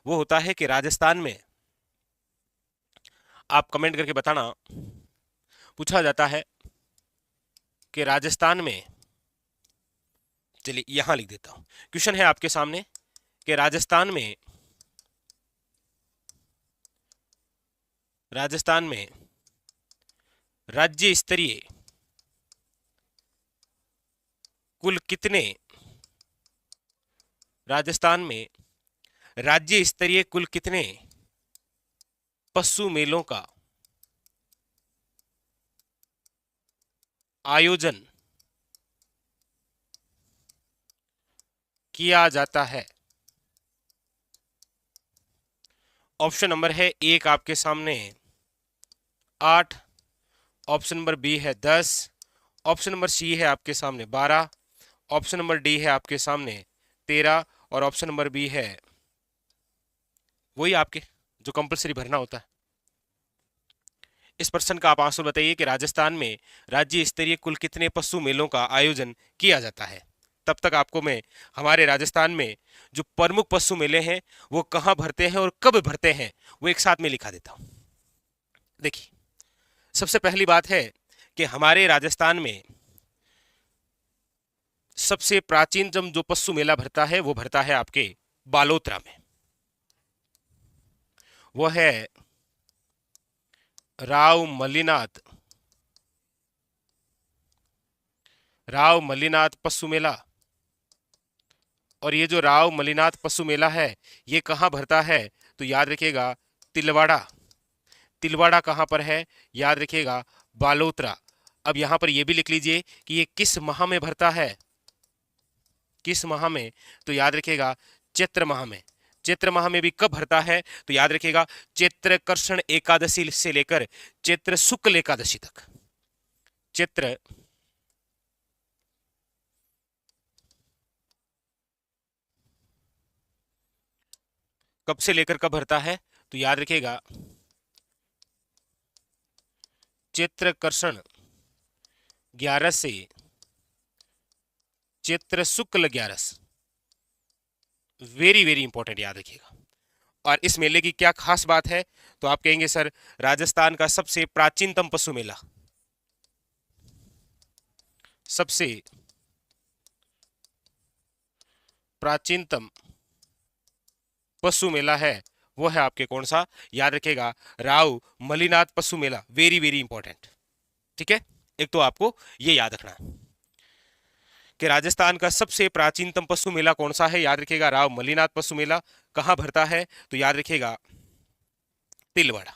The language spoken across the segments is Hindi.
वो होता है कि राजस्थान में, आप कमेंट करके बताना, पूछा जाता है कि राजस्थान में, चलिए यहां लिख देता हूं, क्वेश्चन है आपके सामने कि राजस्थान में राज्य स्तरीय कुल कितने, राजस्थान में राज्य स्तरीय कुल कितने पशु मेलों का आयोजन किया जाता है। ऑप्शन नंबर है एक आपके सामने 8, ऑप्शन नंबर बी है 10, ऑप्शन नंबर सी है आपके सामने 12, ऑप्शन नंबर डी है आपके सामने 13 और ऑप्शन नंबर बी है वही आपके जो कंपलसरी भरना होता है। इस प्रश्न का आप आंसर बताइए कि राजस्थान में राज्य स्तरीय कुल कितने पशु मेलों का आयोजन किया जाता है। तब तक आपको मैं हमारे राजस्थान में जो प्रमुख पशु मेले हैं वो कहां भरते हैं और कब भरते हैं वो एक साथ में लिखा देता हूं। देखिए, सबसे पहली बात है कि हमारे राजस्थान में सबसे प्राचीनतम जो पशु मेला भरता है वो भरता है आपके बालोतरा में। वो है राव मल्लीनाथ पशु मेला। और ये जो राव मल्लीनाथ पशु मेला है ये कहाँ भरता है तो याद रखिएगा तिलवाड़ा कहाँ पर है, याद रखिएगा बालोतरा। अब यहां पर ये भी लिख लीजिए कि ये किस माह में भरता है, किस माह में, तो याद रखिएगा चैत्र माह में। चैत्र माह में भी कब भरता है तो याद रखिएगा चैत्र कृष्ण एकादशी से लेकर चैत्र शुक्ल एकादशी तक। चैत्र कब से लेकर कब भरता है तो याद रखिएगा चैत्र कृष्ण 11 से चैत्र शुक्ल 11। वेरी वेरी इंपॉर्टेंट, याद रखिएगा। और इस मेले की क्या खास बात है तो आप कहेंगे सर राजस्थान का सबसे प्राचीनतम पशु मेला, सबसे प्राचीनतम पशु मेला है वो है आपके कौन सा, याद रखिएगा राव मल्लीनाथ पशु मेला। वेरी वेरी इंपॉर्टेंट, ठीक है। एक तो आपको ये याद रखना है कि राजस्थान का सबसे प्राचीनतम पशु मेला कौन सा है, याद रखिएगा राव मल्लीनाथ पशु मेला। कहां भरता है तो याद रखिएगा तिलवाड़ा,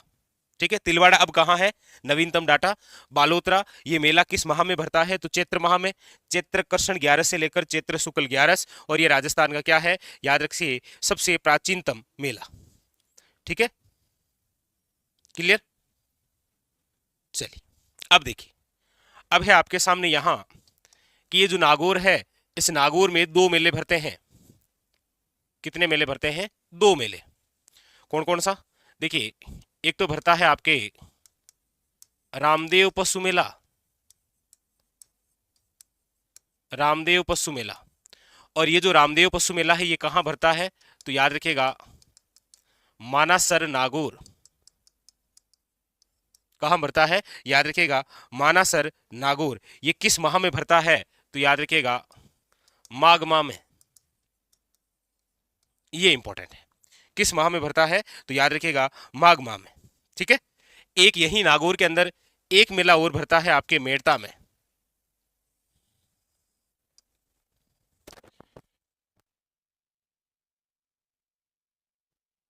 ठीक है। तिलवाड़ा अब कहां है, नवीनतम डाटा बालोतरा। ये मेला किस माह में भरता है तो चैत्र माह में, चैत्र कृष्ण 11 से लेकर चैत्र शुक्ल 11। और ये राजस्थान का क्या है, याद रखिए सबसे प्राचीनतम मेला, ठीक है। क्लियर, चलिए अब देखिए, अब है आपके सामने यहां कि ये जो नागौर है इस नागौर में 2 मेले भरते हैं। कितने मेले भरते हैं, 2 मेले। कौन कौन सा, देखिए एक तो भरता है आपके रामदेव पशु मेला, रामदेव पशु मेला। और ये जो रामदेव पशु मेला है ये कहां भरता है तो याद रखिएगा मानासर नागौर। कहां भरता है, याद रखिएगा मानासर नागौर। ये किस माह में भरता है तो याद रखिएगा माघ माह में। ये इंपॉर्टेंट है, किस माह में भरता है तो याद रखिएगा माघ माह में, ठीक है। एक यही नागौर के अंदर एक मेला और भरता है आपके मेड़ता में।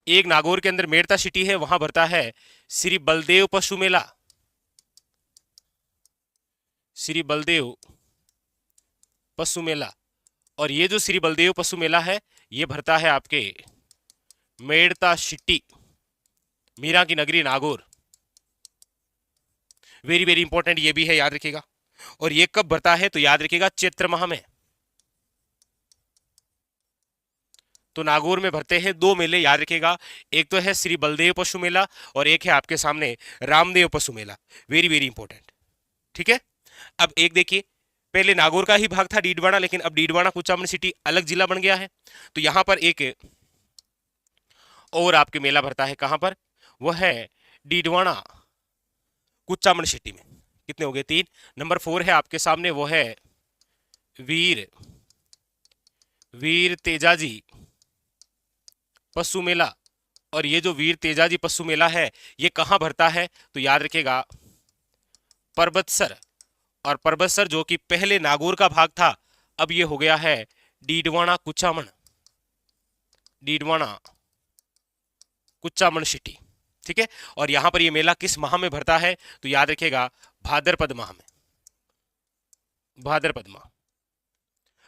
एक नागौर के अंदर मेड़ता सिटी है, वहां भरता है श्री बलदेव पशु मेला, श्री बलदेव पशु मेला। और ये जो श्री बलदेव पशु मेला है ये भरता है आपके मेड़ता सिटी, मीरा की नगरी नागौर। वेरी वेरी इंपॉर्टेंट ये भी है, याद रखिएगा। और ये कब भरता है तो याद रखिएगा चैत्र माह में। तो नागौर में भरते हैं 2 मेले, याद रखिएगा। एक तो है श्री बलदेव पशु मेला और एक है आपके सामने रामदेव पशु मेला। वेरी वेरी इंपॉर्टेंट, ठीक है। अब एक देखिए, पहले नागौर का ही भाग था डीडवाना, लेकिन अब डीडवाना कुचामन सिटी अलग जिला बन गया है। तो यहां पर एक और आपके मेला भरता है कहां पर, वो है डीडवाना कुचामन सिटी में। कितने हो गए, 3। नंबर 4 है आपके सामने, वो है वीर वीर तेजाजी पशु मेला। और ये जो वीर तेजाजी पशु मेला है ये कहां भरता है, तो याद रखिएगा परबतसर। और परबतसर जो कि पहले नागौर का भाग था, अब ये हो गया है डीडवाना कुचामन, डीडवाना कुचामन सिटी। ठीक है। और यहां पर ये मेला किस माह में भरता है, तो याद रखिएगा भाद्रपद माह में, भाद्रपद माह।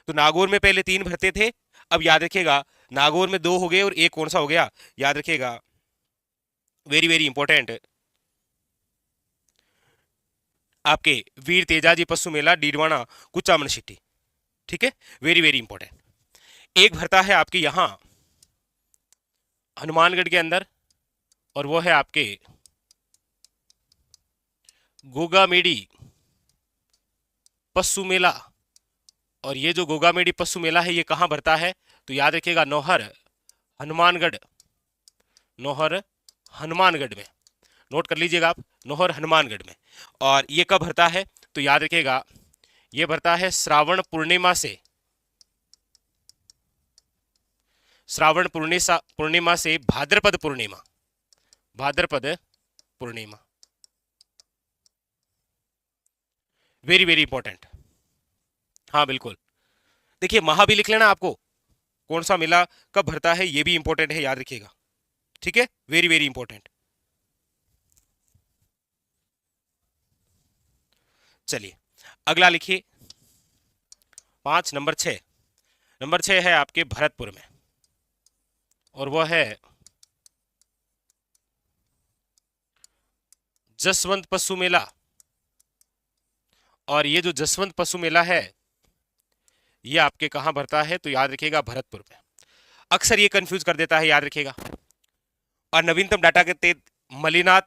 तो नागौर में पहले 3 भरते थे, अब याद रखिएगा नागौर में 2 हो गए और एक कौन सा हो गया, याद रखिएगा, वेरी वेरी इंपॉर्टेंट, आपके वीर तेजाजी पशु मेला डीडवाना कुचामन सिटी। ठीक है, वेरी वेरी इंपॉर्टेंट। एक भरता है आपके यहां हनुमानगढ़ के अंदर, और वो है आपके गोगामेडी पशु मेला। और ये जो गोगामेडी पशु मेला है ये कहां भरता है, तो याद रखिएगा नौहर हनुमानगढ़, नौहर हनुमानगढ़ में। नोट कर लीजिएगा आप, नौहर हनुमानगढ़ में। और ये कब भरता है, तो याद रखिएगा ये भरता है श्रावण पूर्णिमा से, श्रावण पूर्णिमा से भाद्रपद पूर्णिमा, भाद्रपद पूर्णिमा। Very very important. हाँ बिल्कुल, देखिए महा भी लिख लेना आपको, कौन सा मेला कब भरता है ये भी इंपॉर्टेंट है, याद रखिएगा। ठीक है, वेरी वेरी इंपॉर्टेंट। चलिए अगला लिखिए 5, नंबर 6। नंबर 6 है आपके भरतपुर में, और वह है जसवंत पशु मेला। और ये जो जसवंत पशु मेला है ये आपके कहां भरता है, तो याद रखिएगा भरतपुर में। अक्सर ये कंफ्यूज कर देता है, याद रखिएगा। और नवीनतम डाटा के तहत मलिनाथ,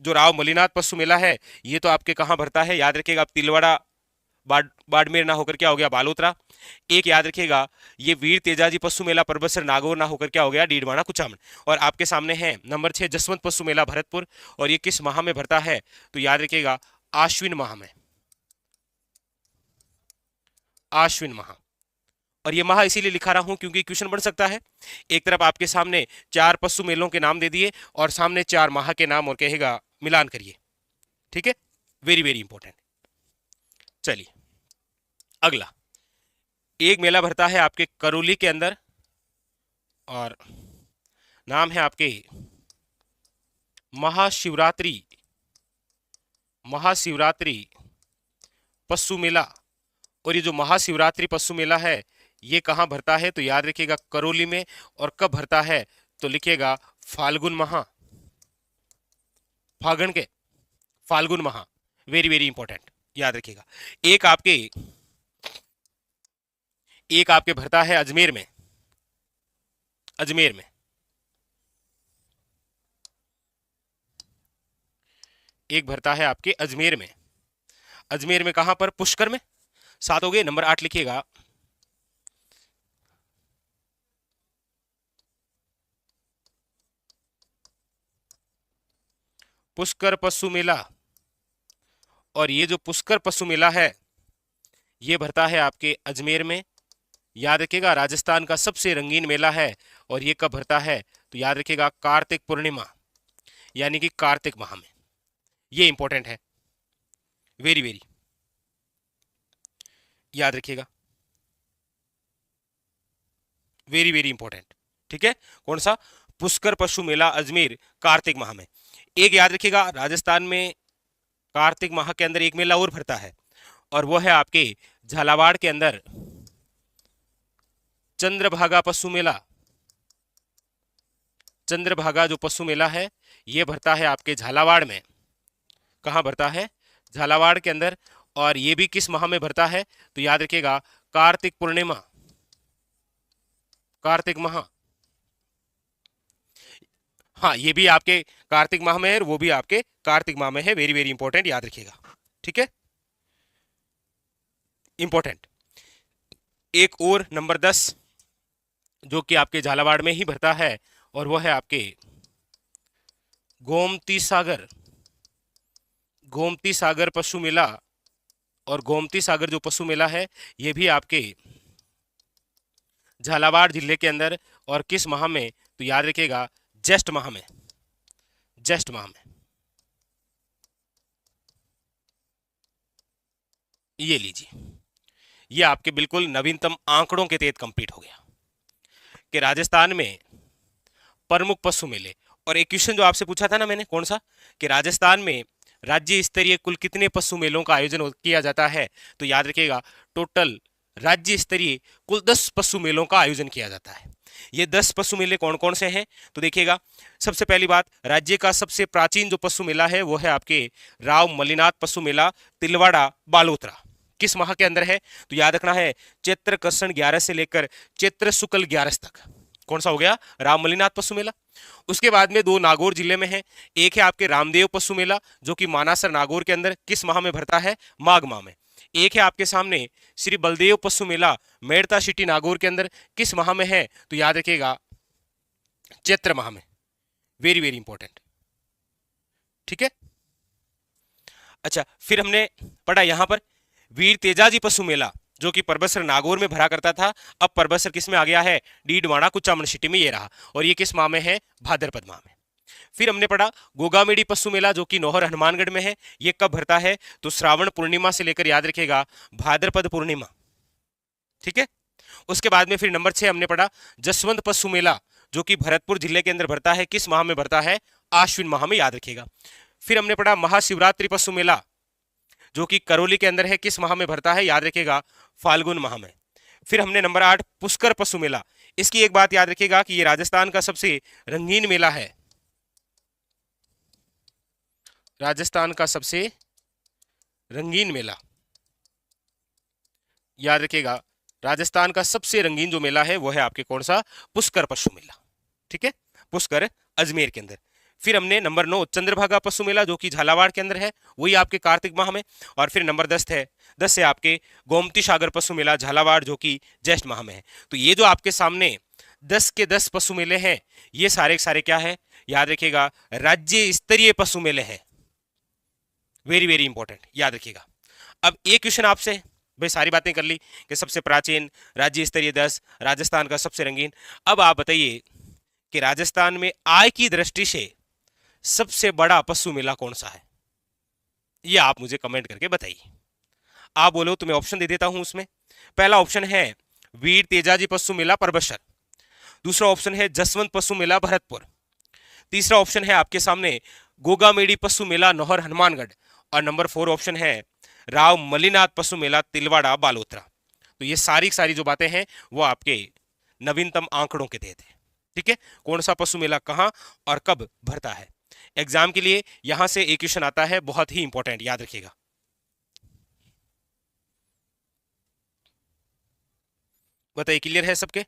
जो राव मलिनाथ पशु मेला है ये तो आपके कहां भरता है, याद रखिएगा तिलवाड़ा बाड़मेर ना होकर क्या हो गया बालोतरा। एक याद रखिएगा ये वीर तेजाजी पशु मेला परबतसर नागौर ना होकर क्या हो गया डीडवाना कुचामन। और आपके सामने है नंबर 6 जसवंत पशु मेला भरतपुर, और ये किस माह में भरता है, तो याद रखिएगा आश्विन माह में, आश्विन माह। और ये माह इसीलिए लिखा रहा हूं क्योंकि क्वेश्चन बन सकता है। एक तरफ आपके सामने 4 पशु मेलों के नाम दे दिए और सामने 4 माह के नाम और कहेगा मिलान करिए। ठीक है, वेरी वेरी इंपॉर्टेंट। चलिए अगला, एक मेला भरता है आपके करौली के अंदर, और नाम है आपके महाशिवरात्रि, महाशिवरात्रि पशु मेला। और ये जो महाशिवरात्रि पशु मेला है ये कहां भरता है, तो याद रखिएगा करौली में। और कब भरता है, तो लिखिएगा फाल्गुन माह, फागण के फाल्गुन माह। वेरी वेरी इंपॉर्टेंट, याद रखिएगा। एक आपके भरता है अजमेर में, अजमेर में। एक भरता है आपके अजमेर में, अजमेर में कहां पर, पुष्कर में। 7 हो गए। नंबर 8 लिखिएगा पुष्कर पशु मेला। और ये जो पुष्कर पशु मेला है ये भरता है आपके अजमेर में। याद रखिएगा राजस्थान का सबसे रंगीन मेला है। और ये कब भरता है, तो याद रखिएगा कार्तिक पूर्णिमा, यानी कि कार्तिक माह में। ये इंपॉर्टेंट है, वेरी वेरी, याद रखिएगा, वेरी वेरी इंपॉर्टेंट। ठीक है, कौन सा, पुष्कर पशु मेला अजमेर कार्तिक माह में। एक याद रखिएगा राजस्थान में कार्तिक माह के अंदर एक मेला और भरता है, और वो है आपके झालावाड़ के अंदर चंद्रभागा पशु मेला। चंद्रभागा जो पशु मेला है ये भरता है आपके झालावाड़ में। कहां भरता है, झालावाड़ के अंदर। और ये भी किस माह में भरता है, तो याद रखिएगा कार्तिक पूर्णिमा, कार्तिक माह। हाँ ये भी आपके कार्तिक माह में है और वो भी आपके कार्तिक माह में है, वेरी वेरी इंपॉर्टेंट, याद रखिएगा। ठीक है, इंपॉर्टेंट। एक और नंबर 10 जो कि आपके झालावाड़ में ही भरता है, और वो है आपके गोमती सागर। गोमती सागर पशु मेला, और गोमती सागर जो पशु मेला है ये भी आपके झालावाड़ जिले के अंदर, और किस माह में, तो याद रखिएगा ज्येष्ठ माह में, ज्येष्ठ माह में। ये लीजिए, ये आपके बिल्कुल नवीनतम आंकड़ों के तहत कंप्लीट हो गया कि राजस्थान में प्रमुख पशु मेले। और एक क्वेश्चन जो आपसे पूछा था ना मैंने, कौन सा, कि राजस्थान में राज्य स्तरीय कुल कितने पशु मेलों का आयोजन किया जाता है, तो याद रखिएगा टोटल राज्य स्तरीय कुल 10 पशु मेलों का आयोजन किया जाता है। ये 10 पशु मेले कौन कौन से हैं, तो देखिएगा सबसे पहली बात, राज्य का सबसे प्राचीन जो पशु मेला है वो है आपके राव मलिनाथ पशु मेला तिलवाड़ा बालोतरा। किस माह के अंदर है, तो याद रखना है चैत्र कृष्ण 11 से लेकर चैत्र शुक्ल 11 तक। कौन सा हो गया, राम मलिनाथ पशु मेला। उसके बाद में 2 नागौर जिले में है, एक है आपके रामदेव पशु मेला जो कि मानासर नागौर के अंदर किस माह में भरता है, माघ माह में। एक है आपके सामने श्री बलदेव पशु मेला मेड़ता सिटी नागौर के अंदर, किस माह में है, तो याद रखिएगा चैत्र माह में। वेरी वेरी इंपॉर्टेंट, ठीक है। अच्छा, फिर हमने पढ़ा यहां पर वीर तेजाजी पशु मेला जो कि परबसर नागौर में भरा करता था, अब परबसर किस में आ गया है, डीडवाड़ा कुचामन सिटी में ये रहा, और ये किस माह में है, भाद्रपद माह में। फिर हमने पढ़ा गोगामेड़ी पशु मेला जो कि नौहर हनुमानगढ़ में है, ये कब भरता है, तो श्रावण पूर्णिमा से लेकर याद रखिएगा भाद्रपद पूर्णिमा, ठीक है। उसके बाद में फिर नंबर 6 हमने पढ़ा जसवंत पशु मेला जो कि भरतपुर जिले के अंदर भरता है, किस माह में भरता है, आश्विन माह में, याद रखिएगा। फिर हमने पढ़ा महाशिवरात्रि पशु मेला जो कि करौली के अंदर है, किस माह में भरता है, याद रखिएगा फाल्गुन माह में। फिर हमने नंबर 8 पुष्कर पशु मेला, इसकी एक बात याद रखिएगा कि ये राजस्थान का सबसे रंगीन मेला है, राजस्थान का सबसे रंगीन मेला, याद रखिएगा राजस्थान का सबसे रंगीन जो मेला है वो है आपके कौन सा, पुष्कर पशु मेला, ठीक है, पुष्कर अजमेर के अंदर। फिर हमने नंबर 9 चंद्रभागा पशु मेला जो कि झालावाड़ के अंदर है, वही आपके कार्तिक माह में। और फिर नंबर 10 है आपके गोमती सागर पशु मेला झालावाड़ जो कि ज्येष्ठ माह में है। तो ये जो आपके सामने 10 के 10 पशु मेले हैं, ये सारे के सारे क्या है, याद रखिएगा राज्य स्तरीय पशु मेले हैं। वेरी वेरी इंपॉर्टेंट, याद रखिएगा। अब एक क्वेश्चन आपसे, भाई सारी बातें कर ली कि सबसे प्राचीन, राज्य स्तरीय 10, राजस्थान का सबसे रंगीन। अब आप बताइए कि राजस्थान में आय की दृष्टि से सबसे बड़ा पशु मेला कौन सा है, ये आप मुझे कमेंट करके बताइए। आप बोलो तो मैं ऑप्शन दे देता हूं उसमें। पहला ऑप्शन है वीर तेजाजी पशु मेला परबसर, दूसरा ऑप्शन है जसवंत पशु मेला भरतपुर, तीसरा ऑप्शन है आपके सामने गोगामेड़ी पशु मेला नौहर हनुमानगढ़, और नंबर 4 ऑप्शन है राव मलिनाथ पशु मेला तिलवाड़ा बालोतरा। तो ये सारी जो बातें हैं वो आपके नवीनतम आंकड़ों के तहत है, ठीक है। कौन सा पशु मेला कहां और कब भरता है, एग्जाम के लिए यहां से एक क्वेश्चन आता है, बहुत ही इंपॉर्टेंट, याद रखिएगा। बताइए क्लियर है सबके।